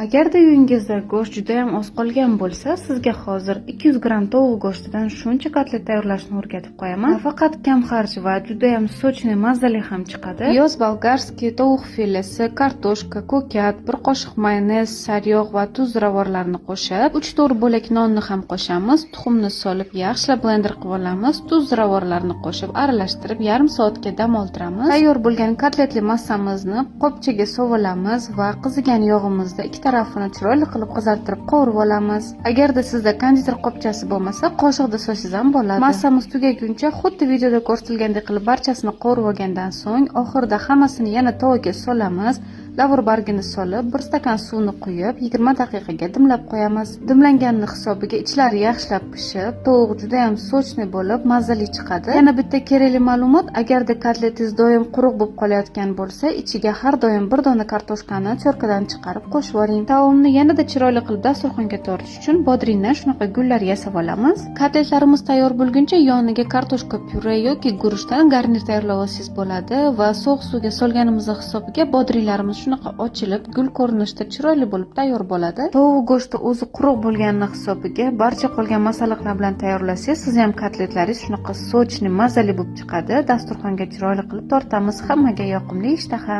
Agarda uyingizda go'sht juda ham oz qolgan bo'lsa, sizga hozir 200 gram tovuq go'shtidan shuncha kotlet tayyorlashni o'rgatib qo'yaman. Faqat kam xarj va juda ham sochniy, mazali ham chiqadi. Piyoz bolgarskiy, tovuq filesi, kartoshka, ko'kat, bir qoshiq mayonez, sariyog' va tuz ziravorlarini qo'shib, 3-4 bo'lak nonni ham qo'shamiz. Tuxumni solib, yaxshilab blender qilib olamiz. Tuz ziravorlarini qo'shib, aralashtirib, yarim soatga dam oldiramiz. Tayyor bo'lgan kotletli massamizni qopchaga sovolamiz va qizigan yog'imizda ikki tarafini chiroyli qilib qizartirib qovurib olamiz. Agarda sizda konditor qopchasi bo'lmasa, qoshiqda solsangiz ham bo'ladi. Massamiz tugaguncha xuddi videoda ko'rsatilgandek qilib barchasini qovurib olgandan so'ng, oxirida hammasini yana tovaga solamiz. Lavr bargini solib, 1 stakan suvni quyib, 20 daqiqaga dimlab qo'yamiz. Dimlanganning hisobiga ichlari yaxshilab pishib, tovuq juda ham sochniy bo'lib, mazali chiqadi. Yana bitta kerakli ma'lumot, agarda kotletingiz doim quruq bo'lib qolayotgan bo'lsa, ichiga har doim bir dona kartoshkani chorkadan chiqarib qo'shib yuboring. Taomni yanada chiroyli qilib dasturxonga tortish uchun bodringdan shunaqa gullar yasab olamiz. Kotletlarimiz tayyor bo'lguncha yoniga kartoshka pyure yoki guruchdan garnir tayyorlab olsangiz bo'ladi va sovuq suvga solganimiz hisobiga bodringlarimiz shunaqa ochilib, gul ko'rinishda chiroyli bo'lib tayyor bo'ladi. Tovuq go'shti o'zi quruq bo'lgani hisobiga barcha qolgan masalliqlar bilan tayyorlasangiz, siz ham kotletlaringiz shunaqa sochniy, mazali bo'lib chiqadi. Dasturxonga chiroyli qilib tortamiz. Hammaga yoqimli ishtaha.